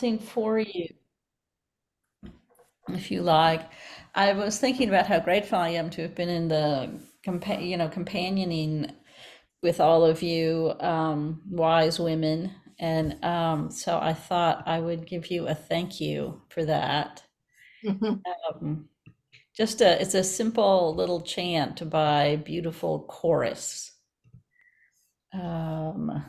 sing for you, if you like. I was thinking about how grateful I am to have been in the companioning with all of you wise women, and so I thought I would give you a thank you for that. Um, it's a simple little chant by beautiful chorus. Um,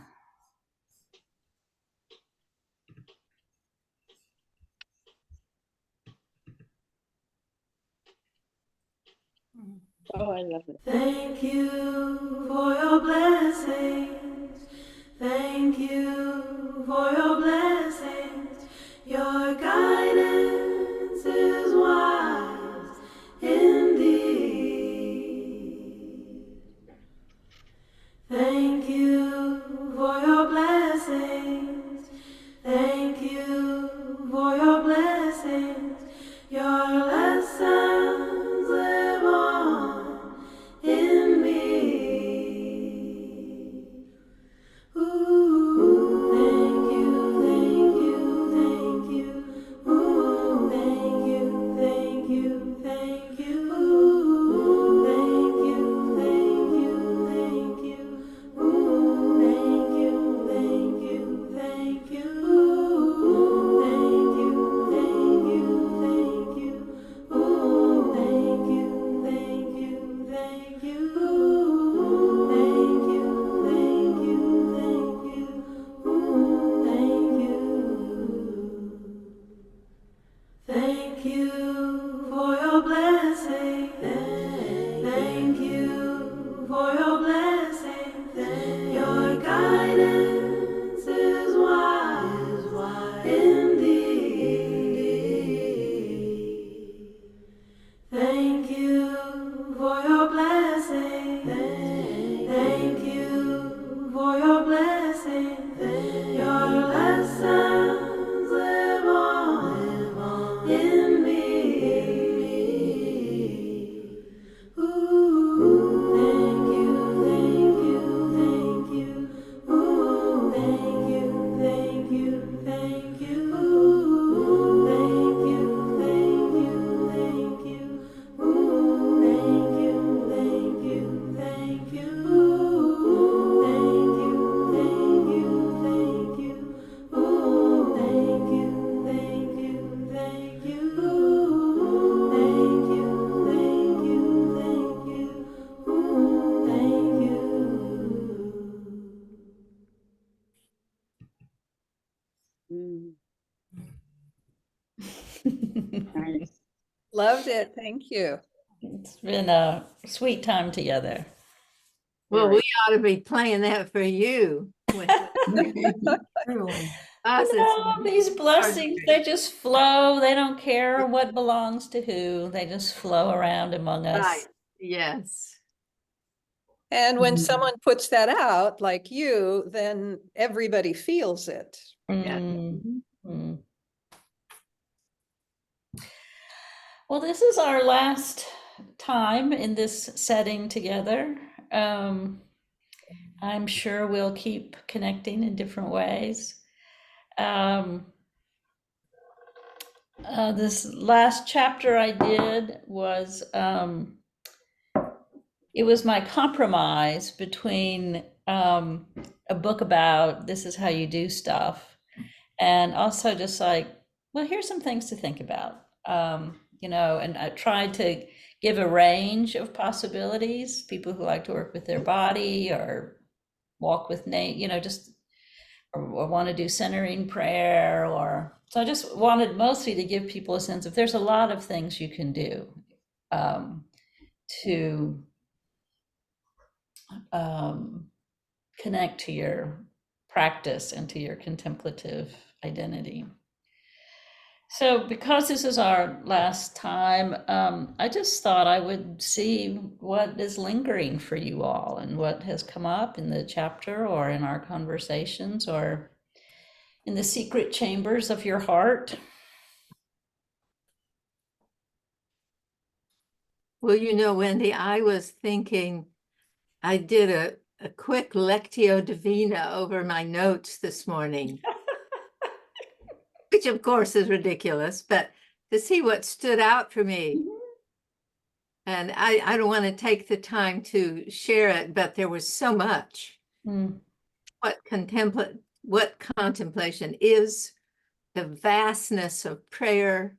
Oh, I love it. Thank you for your blessings. Thank you for your blessings. Your guidance is wise indeed. Thank you for your blessings. Thank you for your blessings. Your lessons live on in me. Ooh, thank you, thank you, thank you. Ooh, thank you, thank you. Ooh, thank you, thank you. Ooh, thank you, thank you. Ooh, thank you, thank you. Ooh, thank you, thank you. Ooh, thank you, thank you. Ooh, thank you. Thank you for your blessing. Thank you for your blessing. Your guidance is wise indeed. Thank you for your blessing. Thank you for your blessing. Your lessons live on in me. Ooh, thank you, thank you. Ooh, thank you, thank you. Ooh, thank you. Ooh, thank you, thank you. Ooh, thank you, thank you. Ooh, thank you, thank you. Ooh, thank you, thank you. Ooh, thank you. Mm, it's nice. Loved it. Thank you. been a sweet time together. Well, Very. we ought to be playing that for you. Truly. Us, it's These blessings, they just flow. They don't care what belongs to who. They just flow around among right. us. Yes. And when Mhm. someone puts that out, like you, then everybody feels it. Yeah. Mm, Mhm. mm. Well, this is our last time in this setting together. Um, I'm sure we'll keep connecting in different ways. Um, this last chapter I did was it was my compromise between a book about this is how you do stuff, and also just like, well, here's some things to think about. And I tried to give a range of possibilities. People who like to work with their body or walk with Nate, just or want to do centering prayer, or so I just wanted mostly to give people a sense of there's a lot of things you can do um, to um, connect to your practice and to your contemplative identity. So, because this is our last time, I just thought I would see what is lingering for you all and what has come up in the chapter or in our conversations or in the secret chambers of your heart. Well, Wendy, I was thinking I did a quick Lectio Divina over my notes this morning. which of course is ridiculous, but to see what stood out for me. Mhm. And I don't want to take the time to share it, but there was so much. Mm. What contemplation is, the vastness of prayer,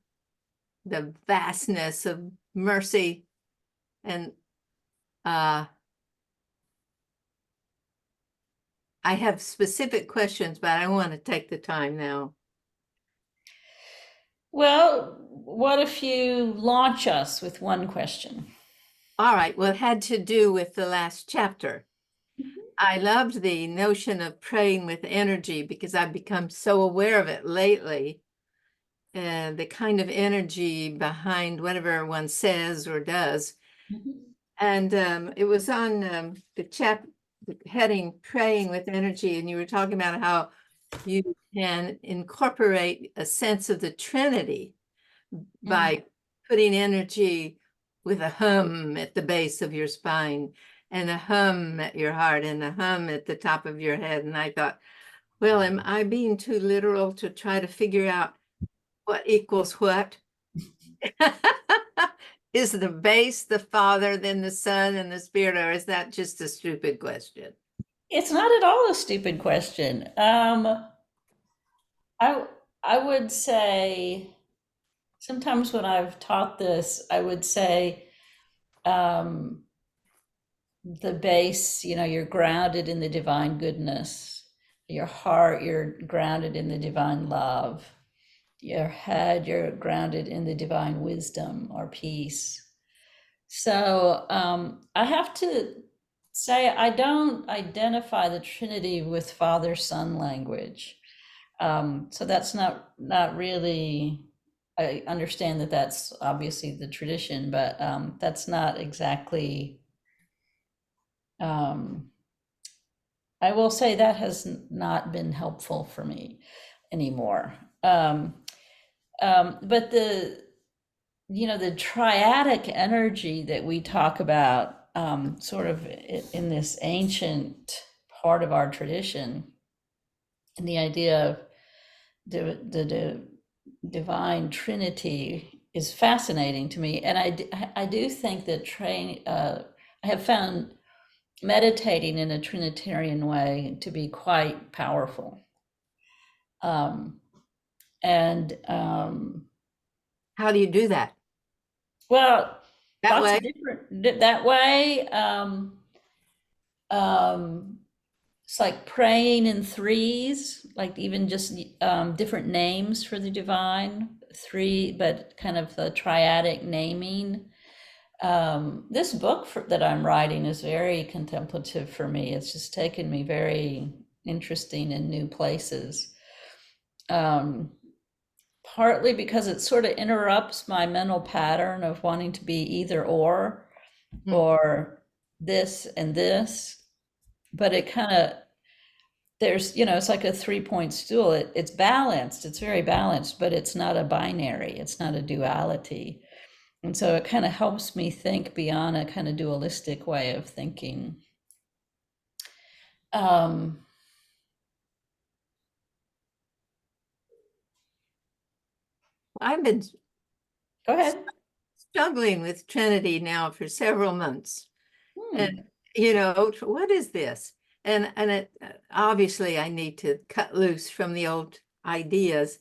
the vastness of mercy, and I have specific questions, but I don't want to take the time now. Well, what if you launch us with one question? All right, well, it had to do with the last chapter. I loved the notion of praying with energy because I've become so aware of it lately. And the kind of energy behind whatever one says or does. Mhm. And it was on the heading Praying with Energy, and you were talking about how you can incorporate a sense of the Trinity by putting energy with a hum at the base of your spine and a hum at your heart and a hum at the top of your head. And I thought, well, am I being too literal to try to figure out what equals what? Is the base the Father, then the Son, and the Spirit, or is that just a stupid question? It's not at all a stupid question. I I would say sometimes when I've taught this, I would say um, the base, you're grounded in the divine goodness. Your heart, you're grounded in the divine love. Your head, you're grounded in the divine wisdom or peace. So I have to say, I don't identify the Trinity with Father Son language. So that's not really. I understand that that's obviously the tradition, but that's not exactly. I will say that has not been helpful for me anymore. But the triadic energy that we talk about, sort of in this ancient part of our tradition, and the idea of the divine Trinity is fascinating to me. And I do think that I have found meditating in a Trinitarian way to be quite powerful. And How do you do that? well, That lots way? of different that way. It's like praying in threes, like even just different names for the divine, three, but kind of the triadic naming. This book that I'm writing is very contemplative for me. It's just taken me very interesting in new places. Partly because it sort of interrupts my mental pattern of wanting to be either or this and this, but it kind of it's like a 3-point stool. It's balanced, it's very balanced, but it's not a binary, it's not a duality. And so it kind of helps me think beyond a kind of dualistic way of thinking. I've been Go ahead. struggling with Trinity now for several months. Hmm. And, what is this? And it, obviously I need to cut loose from the old ideas.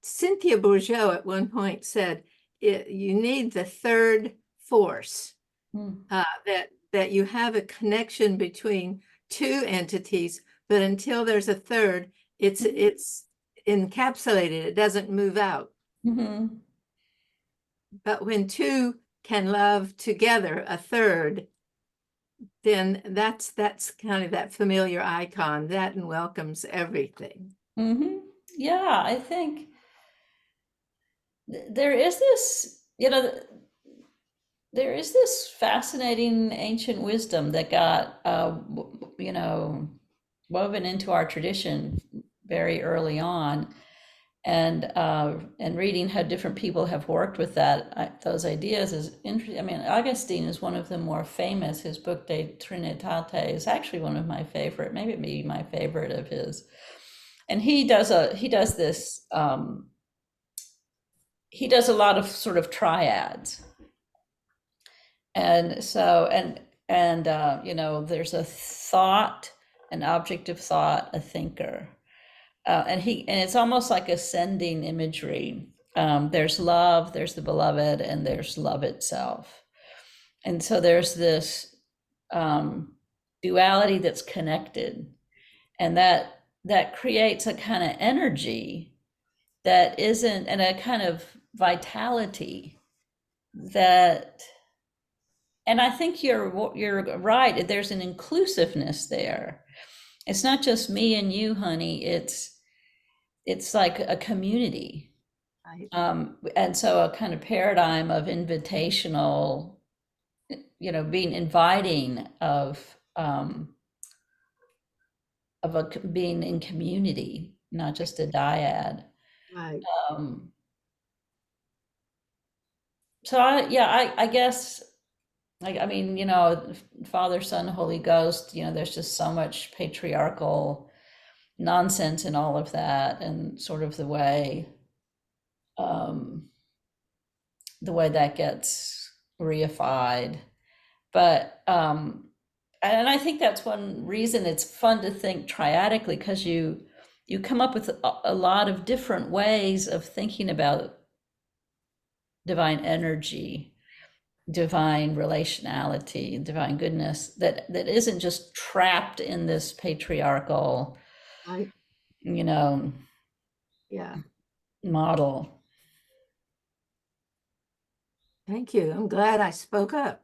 Cynthia Bourgeault at one point said, you need the third force, Hmm. that you have a connection between two entities, but until there's a third, it's encapsulated, it doesn't move out. Mm-hmm. But when two can love together a third, then that's kind of that familiar icon that and welcomes everything. Mm-hmm. Yeah, I think there is this, there is this fascinating ancient wisdom that got, woven into our tradition very early on. And reading how different people have worked with those ideas is interesting. I mean, Augustine is one of the more famous. His book De Trinitate is actually one of my favorite, maybe my favorite of his. And he does this he does a lot of sort of triads. And so, you know, there's a thought, an object of thought, a thinker. And it's almost like ascending imagery. There's love, there's the beloved, and there's love itself. And so there's this duality that's connected, and that creates a kind of energy that isn't, and a kind of vitality that, and I think you're right. There's an inclusiveness there. It's not just me and you, honey. It's like a community. Right. And so a kind of paradigm of invitational, you know, being inviting of being in community, not just a dyad. Right. So I guess, like, I mean, you know, Father, Son, Holy Ghost, you know, there's just so much patriarchal nonsense in all of that, and sort of the way that gets reified. But and I think that's one reason it's fun to think triadically, because you come up with a lot of different ways of thinking about divine energy, divine relationality, divine goodness, that isn't just trapped in this patriarchal, Right. you know, Yeah. model. Thank you. I'm glad I spoke up.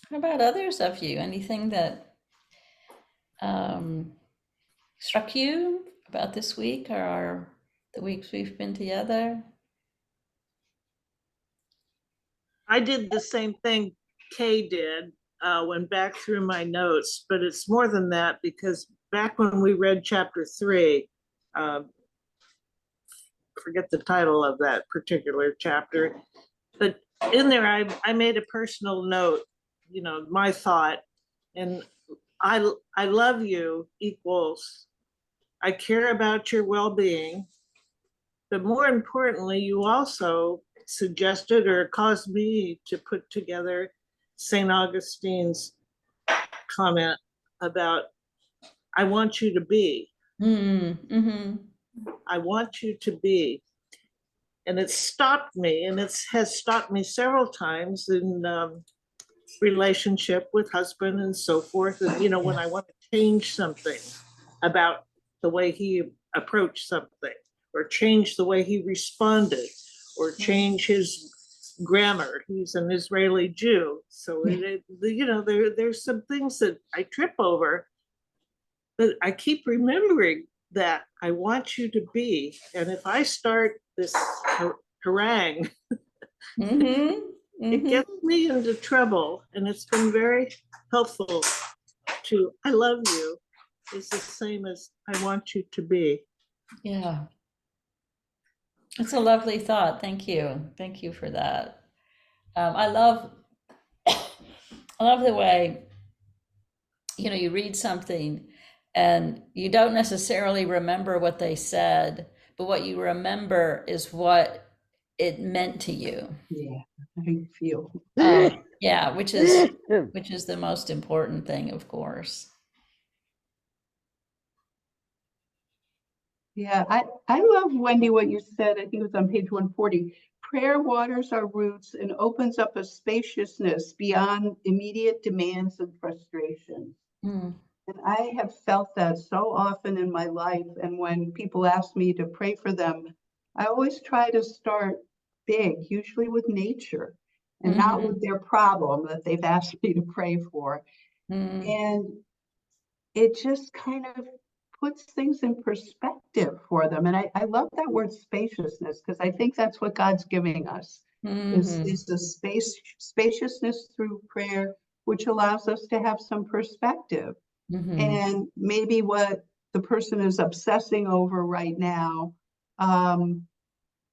How about others of you? Anything that struck you about this week, or the weeks we've been together? I did the same thing Kay did, went back through my notes, but it's more than that, because back when we read chapter 3, forget the title of that particular chapter, but in there I made a personal note, you know, my thought, and I love you equals I care about your well-being, but more importantly, you also suggested or caused me to put together St. Augustine's comment about, I want you to be. Mm-hmm. I want you to be. And it stopped me, and it has stopped me several times in relationship with husband and so forth. And, you know, when I want to change something about the way he approached something, or change the way he responded, or change his grammar. He's an Israeli Jew. So, you know, there's some things that I trip over, but I keep remembering that I want you to be. And if I start this harangue, it gets me into trouble. And it's been very helpful to, I love you is the same as I want you to be. Yeah. It's a lovely thought. Thank you. Thank you for that. I love the way, you know, you read something and you don't necessarily remember what they said, but what you remember is what it meant to you. Yeah, I feel. Yeah, which is the most important thing, of course. Yeah, I love, Wendy, what you said. I think it was on page 140. Prayer waters our roots and opens up a spaciousness beyond immediate demands and frustrations. Mm. And I have felt that so often in my life. And when people ask me to pray for them, I always try to start big, usually with nature, and not with their problem that they've asked me to pray for. And it just kind of puts things in perspective for them. And I love that word spaciousness, because I think that's what God's giving us, is the spaciousness through prayer, which allows us to have some perspective. And maybe what the person is obsessing over right now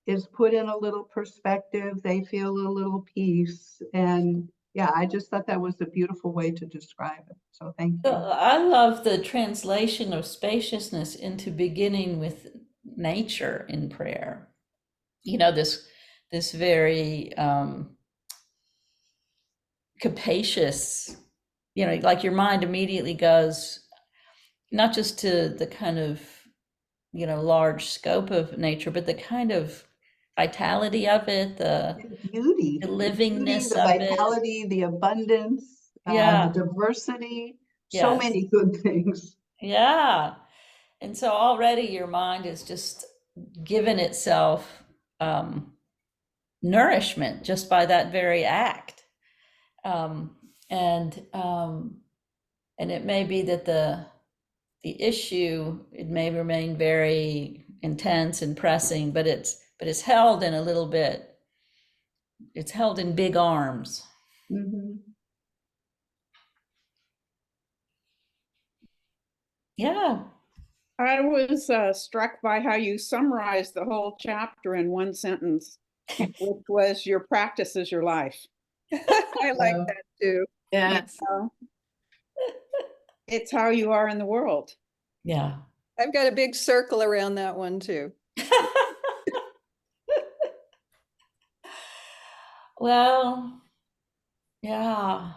is put in a little perspective. They feel a little peace. And yeah, I just thought that was a beautiful way to describe it. So thank you. I love the translation of spaciousness into beginning with nature in prayer. You know, this very capacious, you know, like your mind immediately goes not just to the kind of, you know, large scope of nature, but the kind of vitality of it, the Beauty, the the beauty, livingness the of it. vitality, the abundance, the Yeah, diversity, so yes, many good things. yeah. And so already your mind is just given itself nourishment just by that very act. Um, and and it may be that the issue, it may remain very intense and pressing, but it's held in a little bit, it's held in big arms. Mhm. Yeah. I was struck by how you summarized the whole chapter in one sentence, which was your practice is your life. I like that too. Yes. know, It's how you are in the world. Yeah. I've got a big circle around that one too. Well, yeah.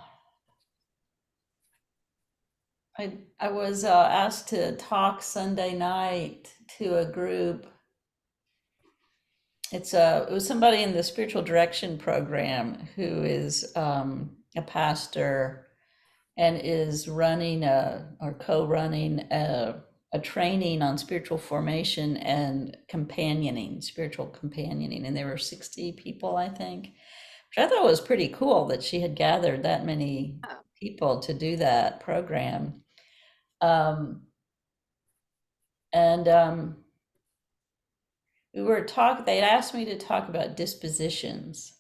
I was asked to talk Sunday night to a group. It was somebody in the spiritual direction program who is a pastor and is running or co-running a training on spiritual formation and companioning, spiritual companioning. And there were 60 people, I think, which I thought was pretty cool that she had gathered that many people to do that program. And we were talking, they'd asked me to talk about dispositions.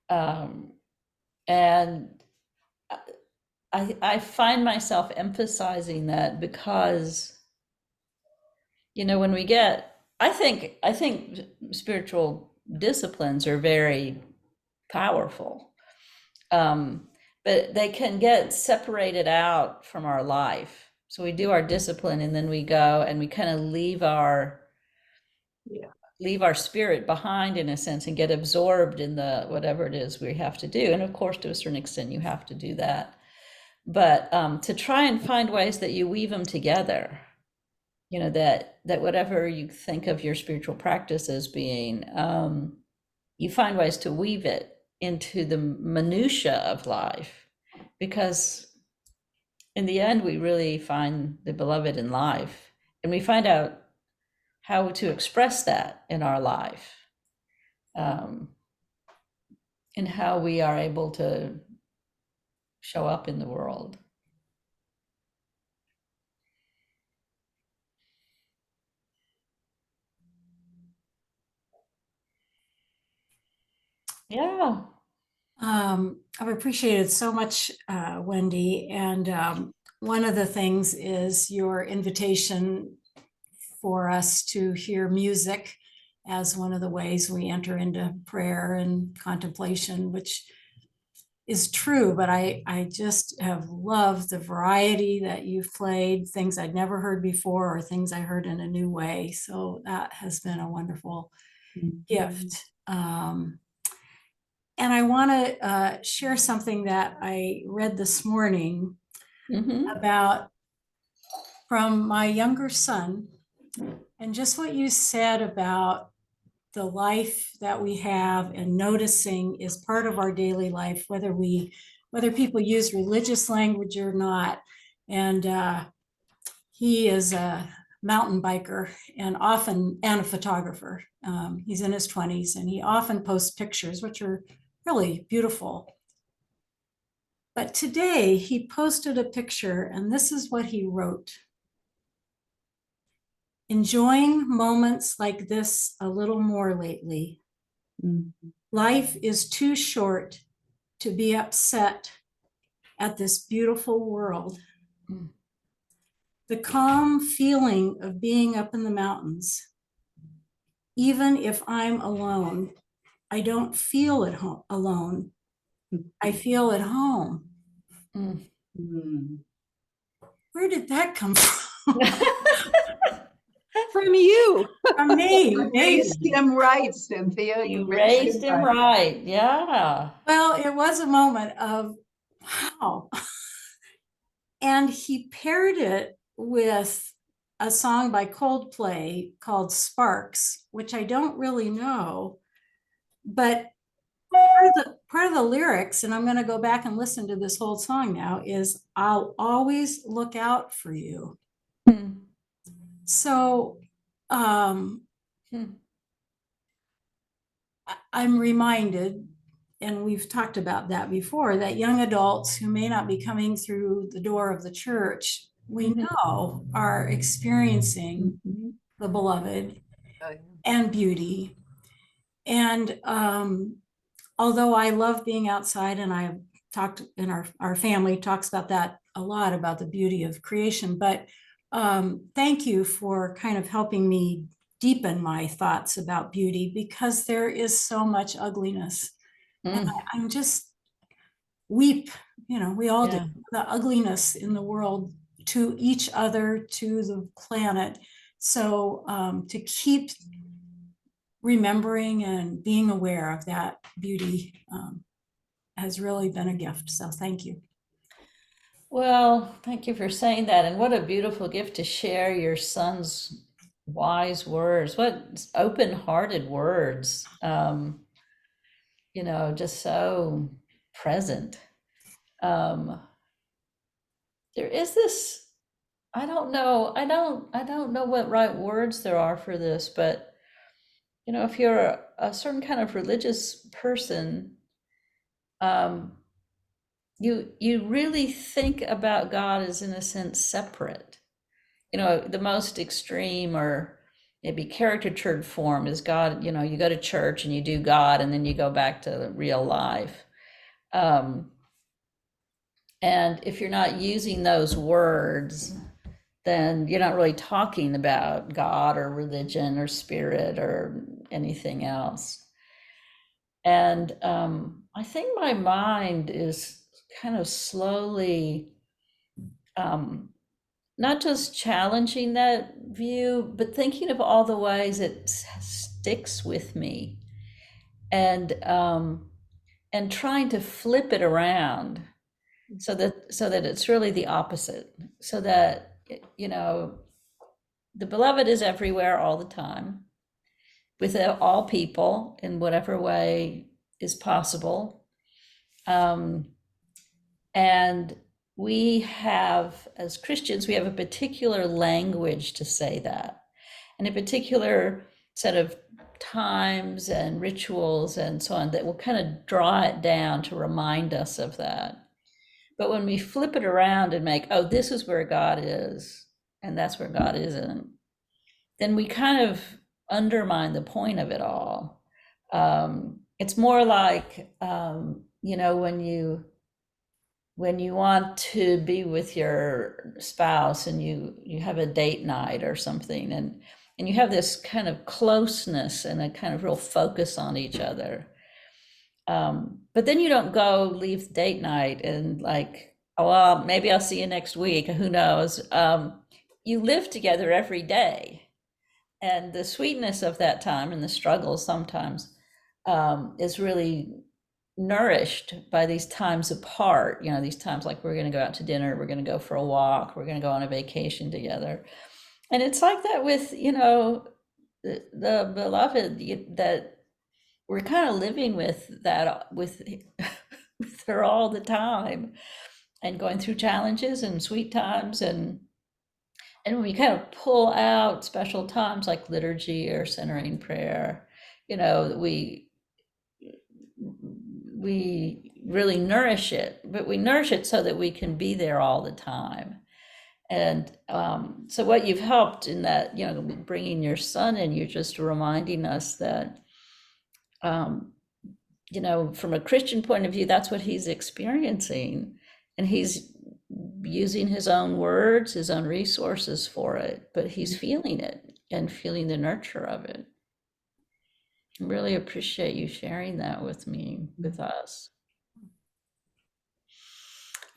And I find myself emphasizing that because, you know, when we get, I think spiritual disciplines are very powerful, but they can get separated out from our life. So we do our discipline and then we go and we kind of leave our spirit behind in a sense and get absorbed in the whatever it is we have to do. And of course, to a certain extent, you have to do that. But to try and find ways that you weave them together, you know, that whatever you think of your spiritual practice as being, you find ways to weave it into the minutia of life, because in the end, we really find the beloved in life, and we find out how to express that in our life, and how we are able to show up in the world. Yeah. I've appreciated so much, Wendy. And one of the things is your invitation for us to hear music as one of the ways we enter into prayer and contemplation, which is true, but I just have loved the variety that you've played, things I'd never heard before or things I heard in a new way. So that has been a wonderful gift. And I want to share something that I read this morning about from my younger son, and just what you said about the life that we have and noticing is part of our daily life, whether people use religious language or not. And he is a mountain biker and a photographer. He's in his 20s and he often posts pictures, which are really beautiful. But today he posted a picture and this is what he wrote. Enjoying moments like this a little more lately. Life is too short to be upset at this beautiful world. The calm feeling of being up in the mountains. Even if I'm alone, I don't feel at home alone. I feel at home. Where did that come from? From you. From me, You maybe. raised him right, Cynthia. You You raised raised him him right. right. Yeah. Well, it was a moment of, wow. And he paired it with a song by Coldplay called Sparks, which I don't really know, but part of the lyrics, and I'm going to go back and listen to this whole song now, is I'll always look out for you. Hmm. So um, Hmm. I'm reminded, and we've talked about that before, that young adults who may not be coming through the door of the church, we Mhm. know are experiencing Mhm. the beloved Oh, yeah. and beauty. And although I love being outside, and I talked in our family talks about that a lot, about the beauty of creation, but thank you for kind of helping me deepen my thoughts about beauty, because there is so much ugliness. And Mm. I'm just weep, we all do, Yeah. the ugliness in the world, to each other, to the planet. So to keep remembering and being aware of that beauty has really been a gift. So thank you. Well, thank you for saying that. And what a beautiful gift to share your son's wise words. What open-hearted words. Just so present. Um, there is this, I don't know what right words there are for this, but if you're a certain kind of religious person, um, you really think about God as, in a sense, separate. The most extreme or maybe caricatured form is God, you go to church and you do God and then you go back to real life. And if you're not using those words, then you're not really talking about God or religion or spirit or anything else. And I think my mind is kind of slowly not just challenging that view, but thinking of all the ways it sticks with me, and trying to flip it around so that it's really the opposite, so that the beloved is everywhere all the time with all people in whatever way is possible. And we have, as Christians, we have a particular language to say that, and a particular set of times and rituals and so on that will kind of draw it down to remind us of that. But when we flip it around and make, oh, this is where God is, and that's where God isn't, then we kind of undermine the point of it all. It's more like, when you want to be with your spouse and you have a date night or something, and you have this kind of closeness and a kind of real focus on each other. But then you don't go leave date night and like, oh, well, maybe I'll see you next week. Who knows? You live together every day. And the sweetness of that time and the struggle sometimes is really nourished by these times apart, these times like we're going to go out to dinner, we're going to go for a walk, we're going to go on a vacation together. And it's like that with, the beloved, that we're kind of living with that, with her all the time, and going through challenges and sweet times. And when we kind of pull out special times like liturgy or centering prayer, we really nourish it, but we nourish it so that we can be there all the time. And so what you've helped in that, bringing your son in, you're just reminding us that, from a Christian point of view, that's what he's experiencing. And he's using his own words, his own resources for it, but he's feeling it and feeling the nurture of it. I really appreciate you sharing that with me, with us.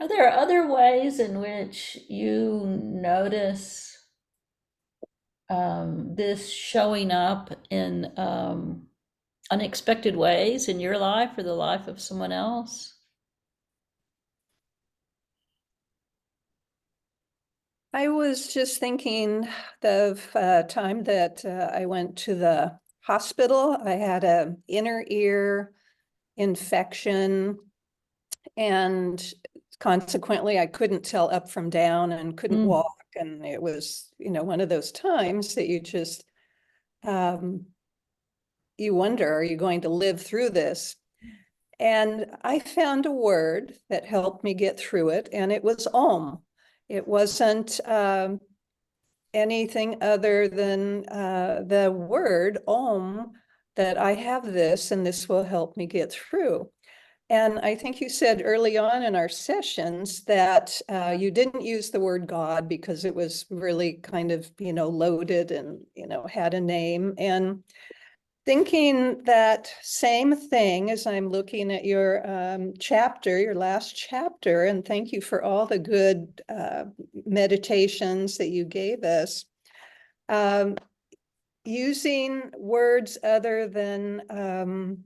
Are there other ways in which you notice this showing up in unexpected ways in your life or the life of someone else? I was just thinking of a time that I went to the hospital. I had a inner ear infection, and consequently I couldn't tell up from down and couldn't walk. And it was, one of those times that you just, you wonder, are you going to live through this? And I found a word that helped me get through it, and it was Om. It wasn't anything other than the word Om, that I have this and this will help me get through. And I think you said early on in our sessions that you didn't use the word God because it was really kind of, loaded and, had a name. And thinking that same thing as I'm looking at your chapter, your last chapter, and thank you for all the good meditations that you gave us. Using words other than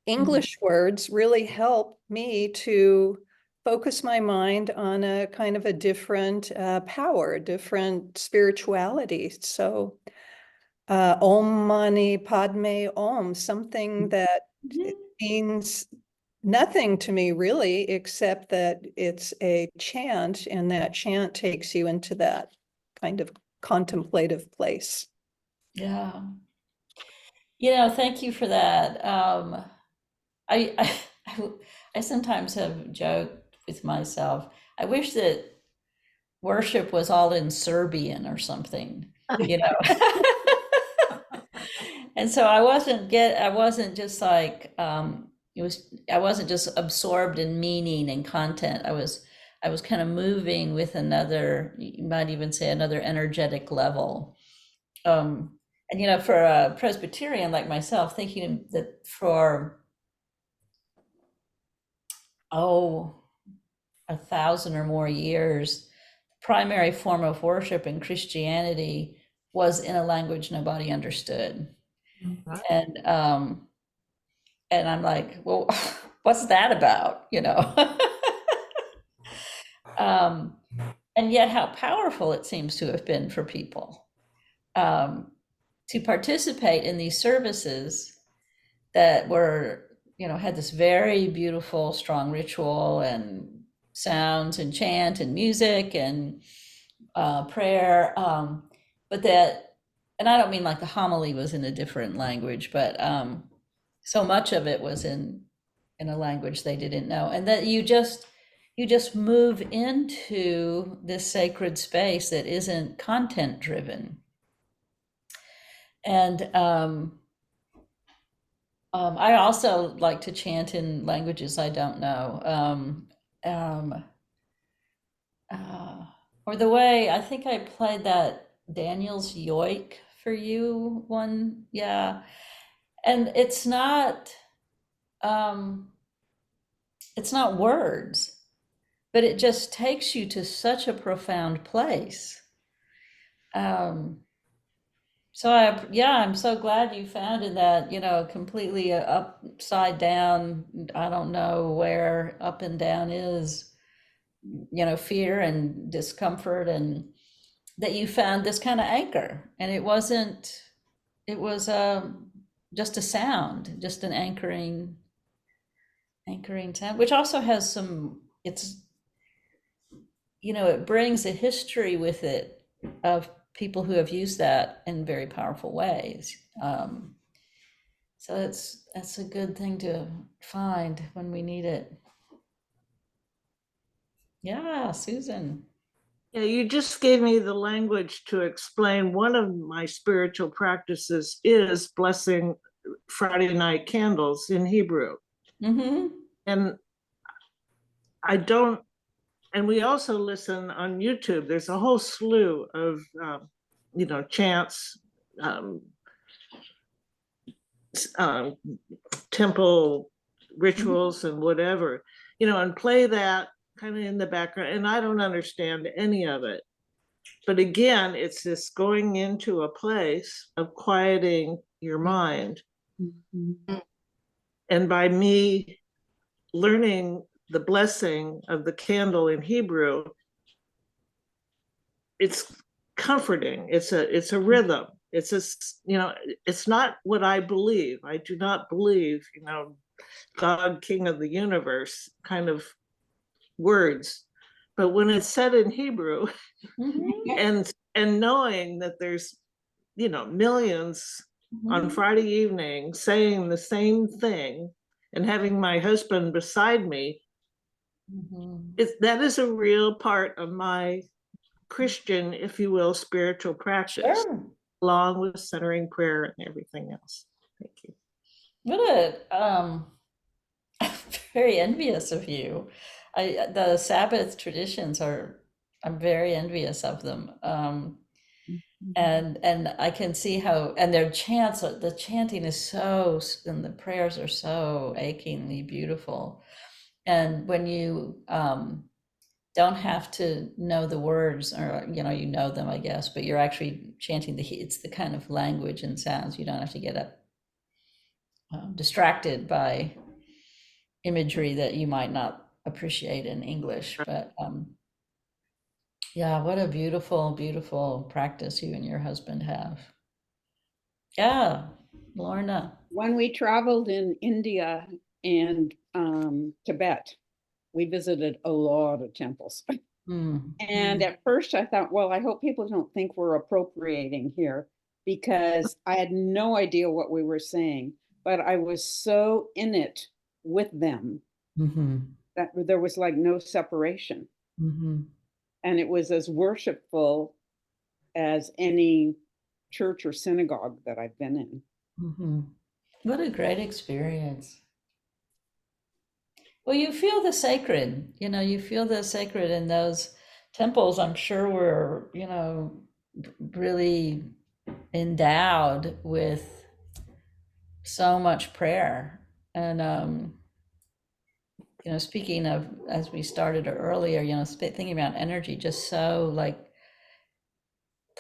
English words really help me to focus my mind on a kind of a different power, different spirituality. So Om Mani Padme Om, something that means nothing to me really, except that it's a chant, and that chant takes you into that kind of contemplative place. Yeah. Thank you for that. I, I sometimes have joked with myself. I wish that worship was all in Serbian or something, And so I wasn't just like, I wasn't just absorbed in meaning and content. I was kind of moving with another, you might even say another energetic level. And for a Presbyterian like myself, thinking that for 1,000 or more years, primary form of worship in Christianity was in a language nobody understood. Right. And I'm like, well, what's that about? And yet how powerful it seems to have been for people to participate in these services that were, had this very beautiful, strong ritual and sounds and chant and music and prayer. But that, and I don't mean like the homily was in a different language, but so much of it was in a language they didn't know. And that you just move into this sacred space that isn't content driven. And I also like to chant in languages I don't know. Or the way I think I played that Daniel's Yoik for you one, yeah. And it's not words, but it just takes you to such a profound place. So I'm so glad you found in that, completely upside down, I don't know where up and down is, fear and discomfort, and that you found this kind of anchor. And it was just a sound, just an anchoring sound, which also has it brings a history with it of people who have used that in very powerful ways. So that's a good thing to find when we need it. Yeah, Susan. Yeah, you just gave me the language to explain one of my spiritual practices is blessing Friday night candles in Hebrew. Mm-hmm. And we also listen on YouTube. There's a whole slew of, chants, temple rituals and whatever, and play that kind of in the background. And I don't understand any of it, But again, it's this going into a place of quieting your mind. And by me learning the blessing of the candle in Hebrew, it's comforting. It's a rhythm. It's a, it's not what I believe. I do not believe, God, King of the universe kind of words. But when it's said in Hebrew, and knowing that there's, millions on Friday evening saying the same thing, and having my husband beside me, that is a real part of my Christian, if you will, spiritual practice, Sure. along with centering prayer and everything else. Thank you. What I'm very envious of you. The Sabbath traditions I'm very envious of them. And I can see how, and their chants, the chanting is so, and the prayers are so achingly beautiful. And when you don't have to know the words, or you know them, I guess, but you're actually chanting it's the kind of language and sounds. You don't have to get up distracted by imagery that you might not appreciate in English. But yeah, what a beautiful, beautiful practice you and your husband have. Yeah, Lorna. When we traveled in India and Tibet, we visited a lot of temples. And at first I thought, well, I hope people don't think we're appropriating here, because I had no idea what we were saying, but I was so in it with them that there was like no separation. And it was as worshipful as any church or synagogue that I've been in. What a great experience. Well, you feel the sacred, you feel the sacred in those temples. I'm sure were, really endowed with so much prayer. And, speaking of, as we started earlier, thinking about energy, just so like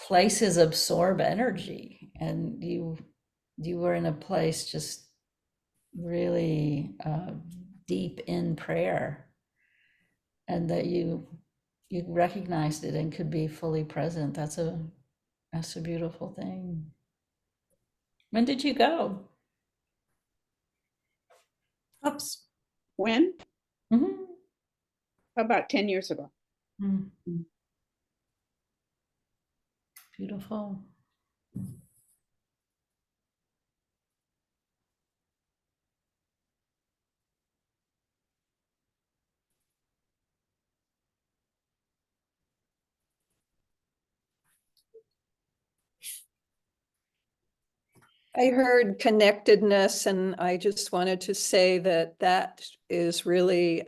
places absorb energy, and you were in a place just really deep in prayer, and that you recognized it and could be fully present. That's a beautiful thing. When did you go? Oops. When? Mm-hmm. About 10 years ago. Beautiful. I heard connectedness, and I just wanted to say that is really,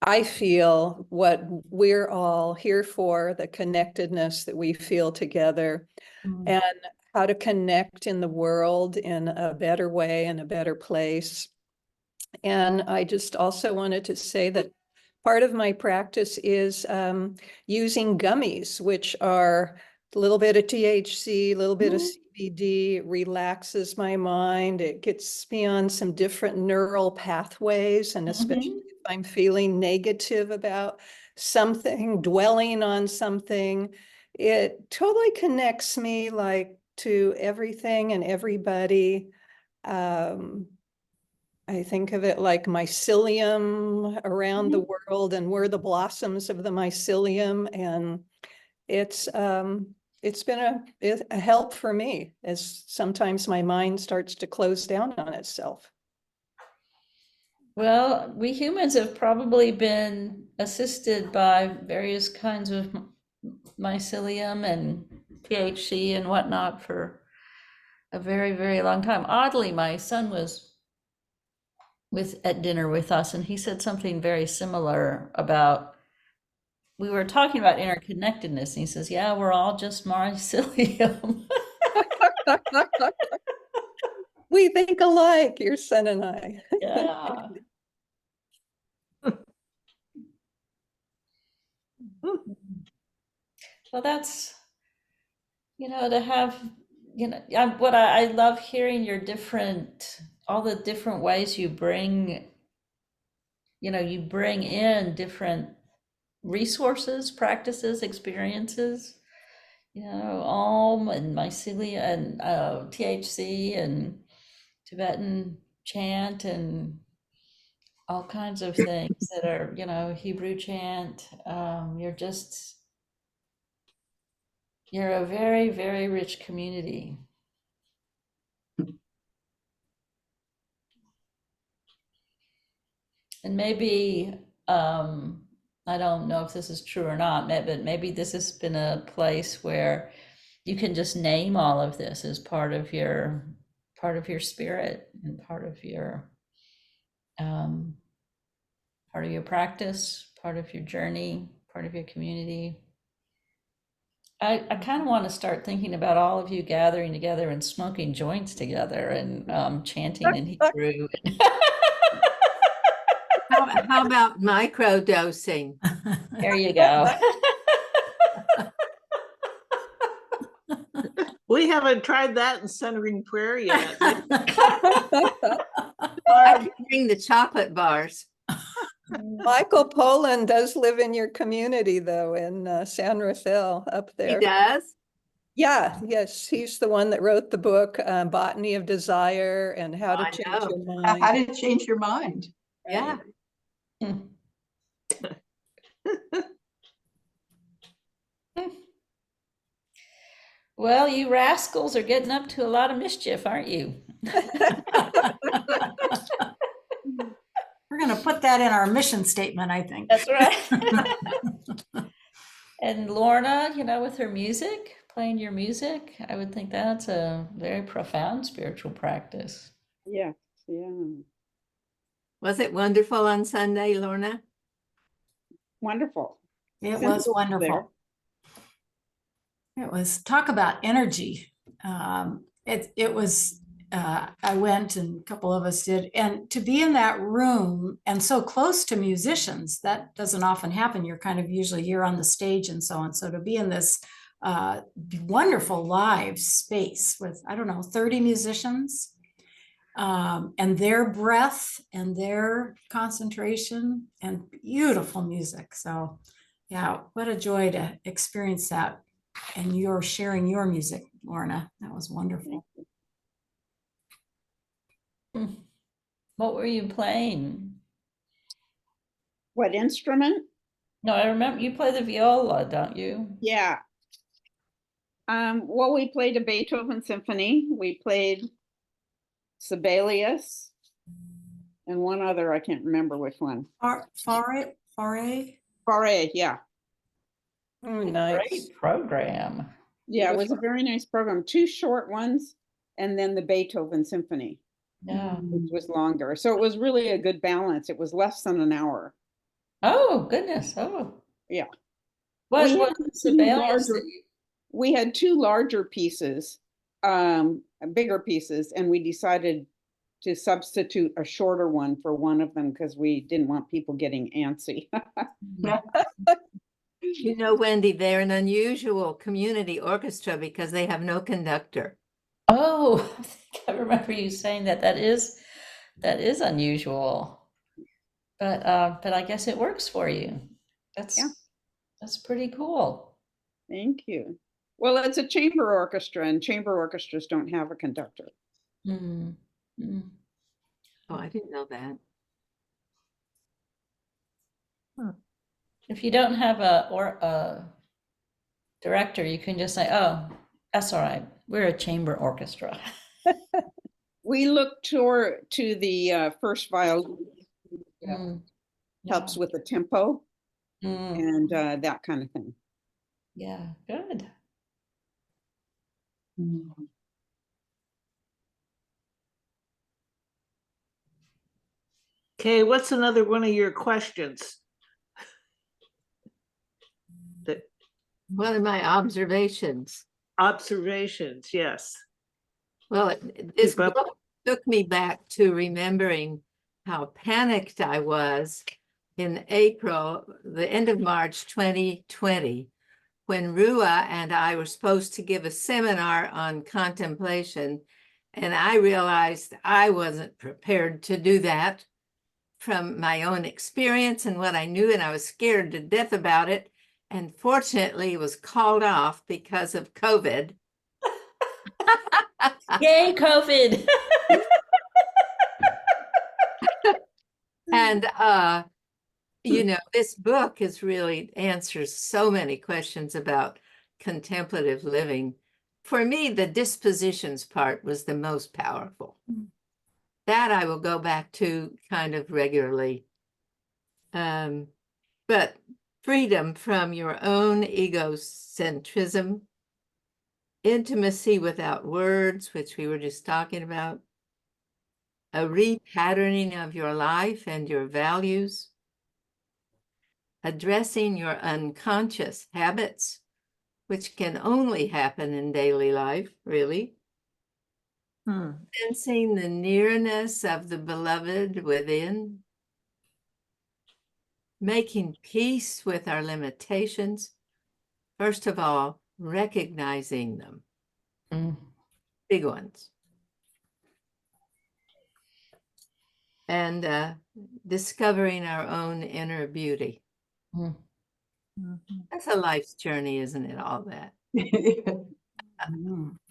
I feel what we're all here for, the connectedness that we feel together, and how to connect in the world in a better way, in a better place. And I just also wanted to say that part of my practice is using gummies, which are a little bit of THC, a little bit of CBD, relaxes my mind. It gets me on some different neural pathways, and especially if I'm feeling negative about something, dwelling on something, it totally connects me like to everything and everybody. I think of it like mycelium around the world, and we're the blossoms of the mycelium. And it's been a help for me, as sometimes my mind starts to close down on itself. Well, we humans have probably been assisted by various kinds of mycelium and THC and whatnot for a very, very long time. Oddly, my son was at dinner with us, and he said something very similar about, we were talking about interconnectedness, and he says, yeah, we're all just mycelium. We think alike, your son and I. Yeah. Well, that's, to have, I love hearing your all the different ways you bring in different resources, practices, experiences, Om and mycelia and THC and Tibetan chant and all kinds of things that are, Hebrew chant. You're a very, very rich community. And maybe, I don't know if this is true or not, but maybe this has been a place where you can just name all of this as part of your spirit and part of your practice, part of your journey, part of your community. I kind of want to start thinking about all of you gathering together and smoking joints together and chanting in Hebrew. How about micro dosing? There you go. We haven't tried that in Centering Prayer yet. I can bring the chocolate bars. Michael Pollan does live in your community, though, in San Rafael up He there. does? Yeah, yes, he's the one that wrote the book, Botany of Desire and How to I Change know. Your How Mind. to change your mind. Yeah. Well, you rascals are getting up to a lot of mischief, aren't you? We're going to put that in our mission statement, I think. That's right. And Lorna, with her music, playing your music, I would think that's a very profound spiritual practice. Yeah, yeah. Was it wonderful on Sunday, Lorna? Wonderful. It Simple was wonderful. It was, talk about energy. It was, I went and a couple of us did, and to be in that room and so close to musicians, that doesn't often happen. You're kind of usually you're on the stage and so on. So to be in this wonderful live space with, 30 musicians, and their breath and their concentration and beautiful music. So yeah, what a joy to experience that. And you're sharing your music, Lorna. That was wonderful. What were you playing? What instrument? No, I remember you play the viola, don't you? Yeah. Well, we played a Beethoven symphony. We played Sibelius and one other, I can't remember which one. Faray? Faray, yeah. Oh, nice. Great program. Yeah, it was a very nice program. 2 short ones, and then the Beethoven symphony, Yeah. which was longer. So it was really a good balance. It was less than an hour. Oh, goodness. Oh. Yeah. What We was had Sibelius? We had 2 larger pieces, bigger pieces, and we decided to substitute a shorter one for one of them because we didn't want people getting antsy. You know, Wendy, they're an unusual community orchestra because they have no conductor. Oh, I think I remember you saying that. That is unusual. But I guess it works for you. That's pretty cool. Thank you. Well, it's a chamber orchestra, and chamber orchestras don't have a conductor. Mm. Mm. Oh, I didn't know that. If you don't have a director, you can just say, "Oh, that's all right. We're a chamber orchestra." We look to the first violin, helps with the tempo and that kind of thing. Yeah, good. Okay, what's another one of your questions? One of my observations. Observations, yes. Well, this book took me back to remembering how panicked I was in April, the end of March 2020, when Rua and I were supposed to give a seminar on contemplation, and I realized I wasn't prepared to do that from my own experience and what I knew, and I was scared to death about it. And fortunately, it was called off because of COVID. Yay, COVID. And you know, this is really answers so many questions about contemplative living. For me, the dispositions part was the most powerful. That I will go back to kind of regularly. But freedom from your own egocentrism, intimacy without words, which we were just talking about, a repatterning of your life and your values, addressing your unconscious habits, which can only happen in daily life, really. Sensing the nearness of the beloved within, making peace with our limitations, first of all, recognizing them, big ones, and discovering our own inner beauty. That's a life's journey, isn't it? All that.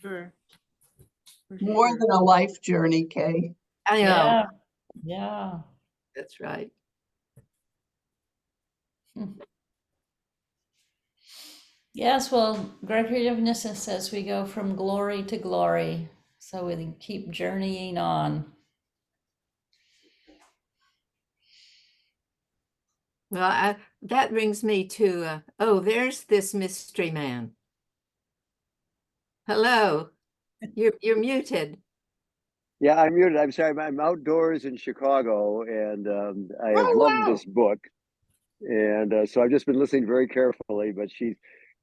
Sure. More than a life journey, Kay. I know. Yeah. Yeah. That's right. Yes, well, Gregory of Nyssa says we go from glory to glory, so we keep journeying on. Well, that brings me to, oh, there's this mystery man. Hello, you're muted. Yeah, I'm muted. I'm sorry. I'm outdoors in Chicago, and I have loved this book, and so I've just been listening very carefully. But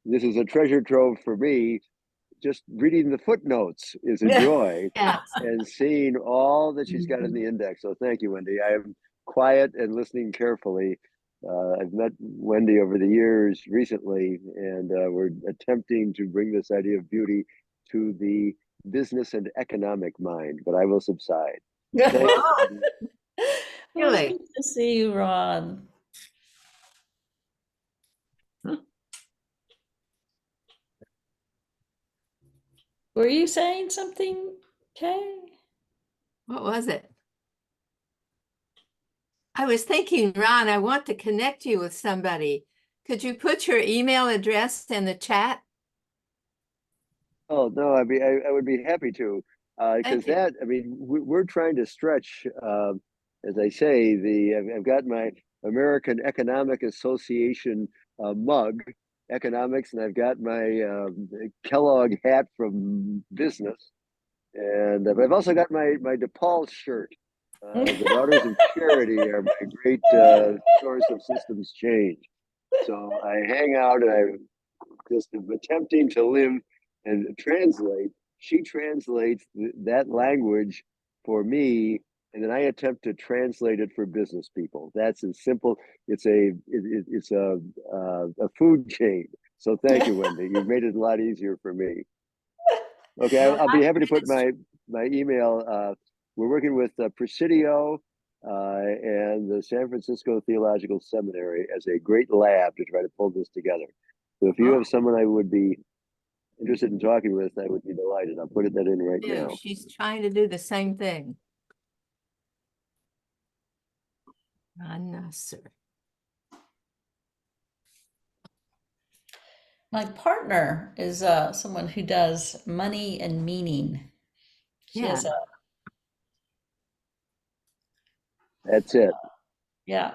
this is a treasure trove for me. Just reading the footnotes is a joy, Yes. and seeing all that she's got in the index. So thank you, Wendy. I am quiet and listening carefully. I've met Wendy over the years recently, and we're attempting to bring this idea of beauty to the business and economic mind, but I will subside. Thank you. Well, Really? it's good to see you, Ron. Were you saying something, Kay? What was it? I was thinking, Ron, I want to connect you with somebody. Could you put your email address in the chat? Oh, no, I mean, I would be happy to, because you. we're trying to stretch, as I say, I've got my American Economic Association mug, economics, and I've got my Kellogg hat from business. And I've also got my DePaul shirt. The Daughters of Charity are my great source of systems change. So I hang out and I just am attempting to live and translate. She translates that language for me, and then I attempt to translate it for business people. That's as simple. It's a food chain. So thank you, Wendy. You've made it a lot easier for me. Okay, I'll be happy to put my email. We're working with Presidio and the San Francisco Theological Seminary as a great lab to try to pull this together. So if you have someone I would be interested in talking with, I would be delighted. I'll put that in right now. She's trying to do the same thing. Sir. My partner is someone who does money and meaning. She has a, That's it. yeah.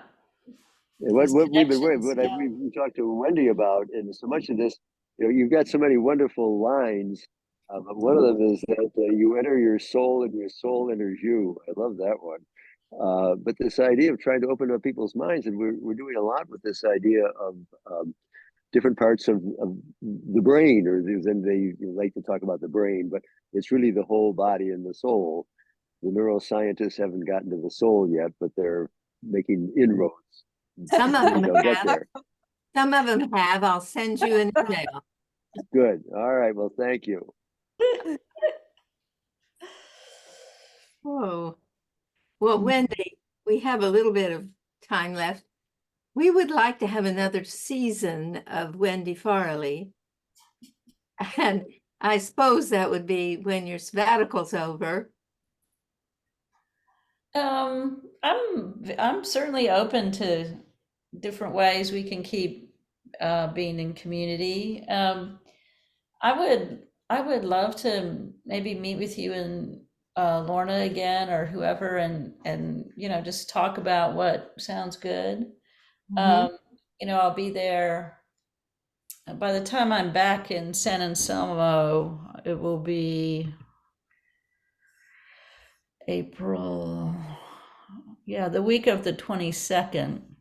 And what These we've been connections, what yeah. we talked to Wendy about, and so much of this, you've got so many wonderful lines. But one of them is that you enter your soul and your soul enters you. I love that one. But this idea of trying to open up people's minds, and we're doing a lot with this idea of different parts of the brain, or then they like to talk about the brain, but it's really the whole body and the soul. The neuroscientists haven't gotten to the soul yet, but they're making inroads. Some of them They'll get have. there. Some of them have. I'll send you an email. Good. All right. Well, thank you. Oh, well, Wendy, we have a little bit of time left. We would like to have another season of Wendy Farley. And I suppose that would be when your sabbatical's over. I'm certainly open to different ways we can keep being in community. I would love to maybe meet with you and Lorna again or whoever and just talk about what sounds good. Mhm. I'll be there by the time I'm back in San Anselmo. It will be April. Yeah, the week of the 22nd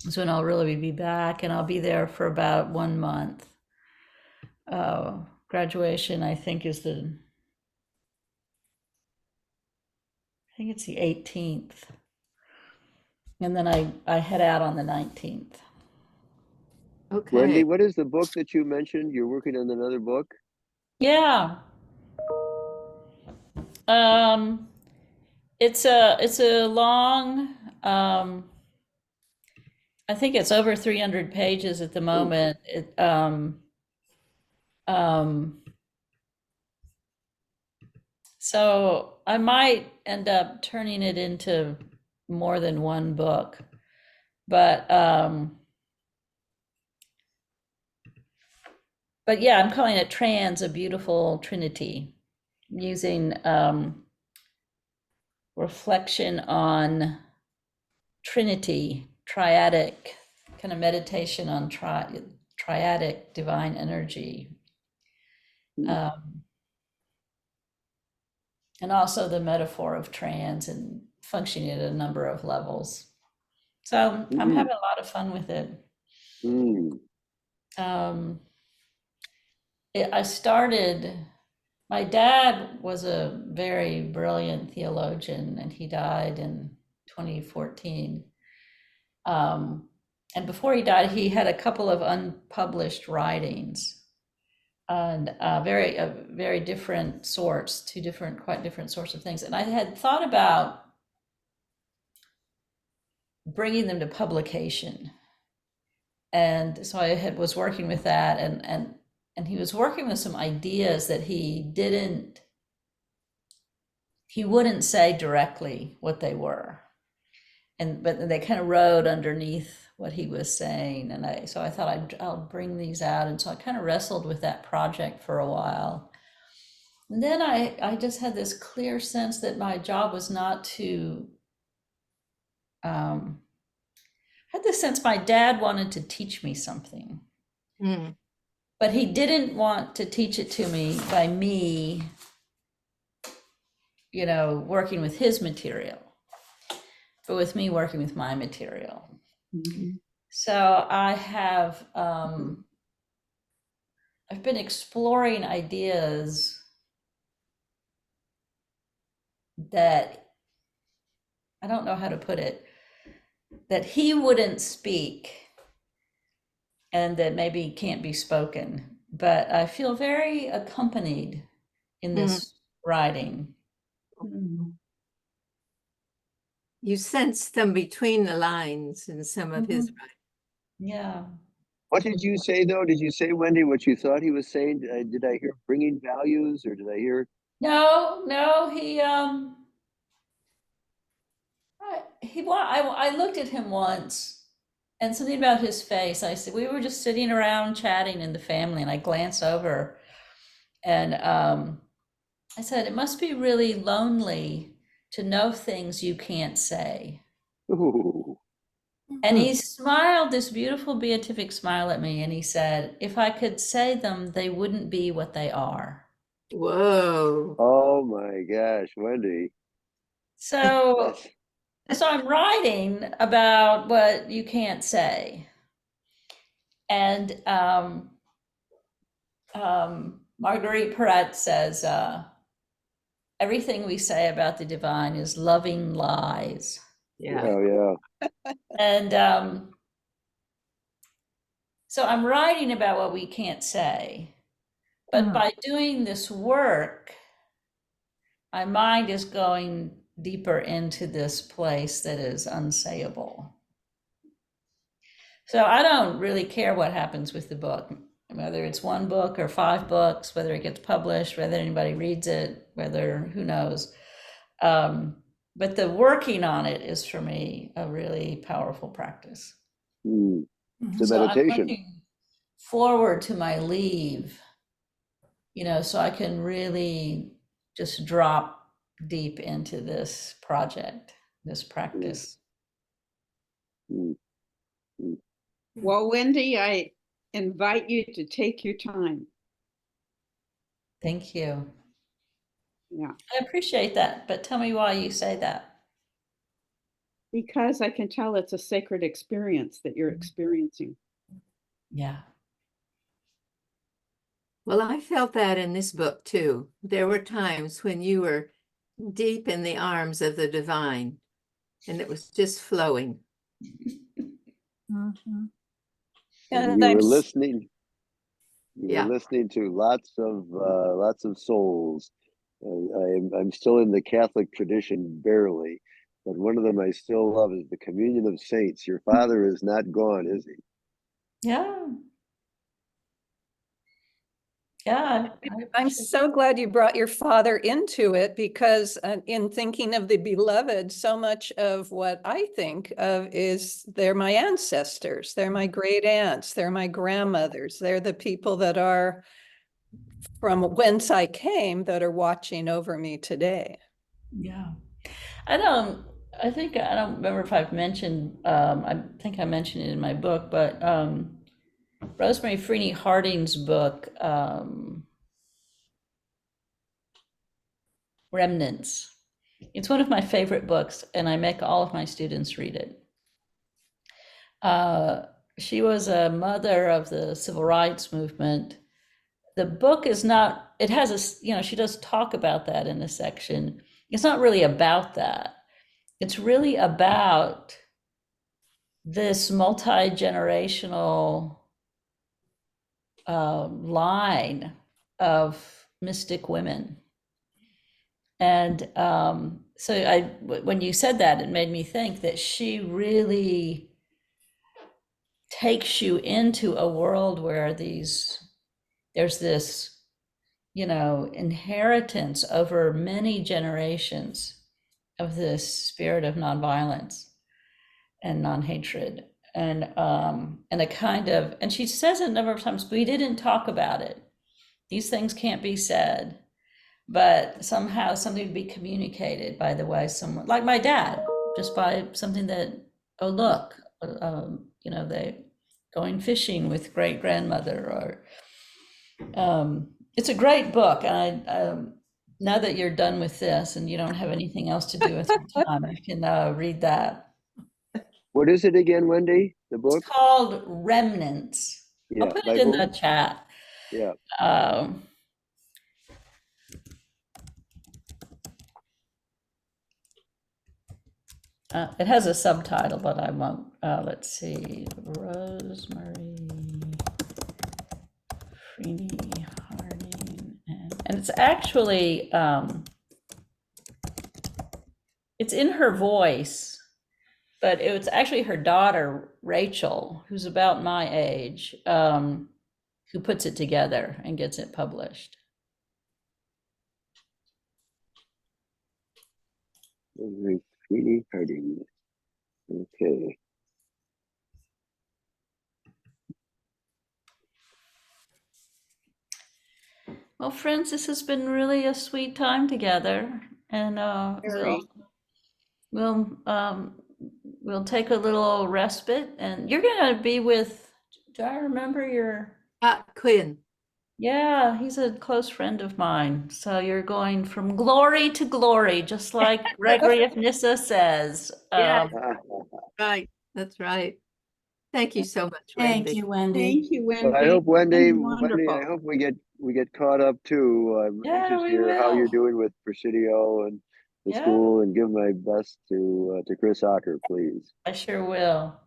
is when I'll really be back, and I'll be there for about 1 month. Graduation, I think it's the 18th. And then I head out on the 19th. Okay. Wendy, what is the book that you mentioned? You're working on another book? Yeah. It's a long, I think it's over 300 pages at the moment. So I might end up turning it into more than one book, but yeah, I'm calling it Trans, a Beautiful Trinity, using reflection on Trinity, triadic, kind of meditation on triadic divine energy. And also the metaphor of trans and functioning at a number of levels. So I'm having a lot of fun with it. My dad was a very brilliant theologian, and he died in 2014. And before he died, he had a couple of unpublished writings and very different sorts, quite different sorts of things. And I had thought about bringing them to publication. And so was working with that, and he was working with some ideas that he wouldn't say directly what they were. But they kind of rode underneath what he was saying. And so I thought I'll bring these out. And so I kind of wrestled with that project for a while. And then I just had this clear sense that my job was not to, I had this sense my dad wanted to teach me something, but he didn't want to teach it to me by me, working with his material, but with me working with my material. So I've been exploring ideas that, I don't know how to put it, that he wouldn't speak and that maybe can't be spoken, but I feel very accompanied in this writing. You sense them between the lines in some of his writing. Yeah. What did you say, though? Did you say, Wendy, what you thought he was saying? Did I hear bringing values, or did I hear? No, I looked at him once, and something about his face. I said, we were just sitting around chatting in the family, and I glanced over, and I said, it must be really lonely to know things you can't say. Ooh. And he smiled this beautiful beatific smile at me, and he said, if I could say them, they wouldn't be what they are. Whoa. Oh my gosh, Wendy. So I'm writing about what you can't say. And Marguerite Perret says, everything we say about the divine is loving lies. Yeah. Oh yeah. And So I'm writing about what we can't say. But by doing this work, my mind is going deeper into this place that is unsayable. So I don't really care what happens with the book, whether it's one book or 5 books, whether it gets published, whether anybody reads it, whether, who knows. But the working on it is for me a really powerful practice. It's a So I'm meditation. looking forward to my leave, so I can really just drop deep into this project, this practice. Mm. Well, Wendy, I invite you to take your time. Thank you. Yeah. I appreciate that, but tell me why you say that. Because I can tell it's a sacred experience that you're experiencing. Yeah. Well, I felt that in this book too. There were times when you were deep in the arms of the divine and it was just flowing. Mhm. And And you I'm were s- listening. You Yeah. were listening to lots of souls. I'm still in the Catholic tradition barely, but one of them I still love is the communion of saints. Your father is not gone, is he? Yeah. Yeah. I'm so glad you brought your father into it because in thinking of the beloved, so much of what I think of is they're my ancestors, they're my great aunts, they're my grandmothers, they're the people that are from whence I came that are watching over me today. Yeah. I don't remember if I've mentioned, I think I mentioned it in my book, but Rosemary Freeney Harding's book, Remnants. It's one of my favorite books, and I make all of my students read it. She was a mother of the civil rights movement. The book is not, it has she does talk about that in a section. It's not really about that. It's really about this multi-generational line of mystic women. And when you said that, it made me think that she really takes you into a world where there's this, inheritance over many generations of this spirit of nonviolence and non-hatred. And a kind of, and she says it a number of times, we didn't talk about it. These things can't be said, but somehow something would be communicated by the way someone, like my dad, just by something that, oh, look, they going fishing with great grandmother, or it's a great book. And I now that you're done with this and you don't have anything else to do with your time, I can read that. What is it again, Wendy? The book? It's called Remnants. I'll Yeah, put by it in the whom? chat. Yeah. It has a subtitle, but I won't. Let's see. Rosemary Freeney Harding. And it's actually, it's in her voice, but it was actually her daughter, Rachel, who's about my age, who puts it together and gets it published. Really Harding. Okay. Well, friends, this has been really a sweet time together, and we'll take a little respite. And you're gonna be with. Do I remember your? Quinn. Yeah, he's a close friend of mine. So you're going from glory to glory, just like Gregory of Nyssa says. Yeah, right. That's right. Thank you so much, Thank Wendy. you, Wendy. Thank you, Well, I Wendy. hope Wendy, It's been wonderful. I hope we get caught up too. I'm Yeah, anxious to we hear how you're will. doing with Presidio and the Yeah, school, and give my best to Chris Hocker, please. I sure will.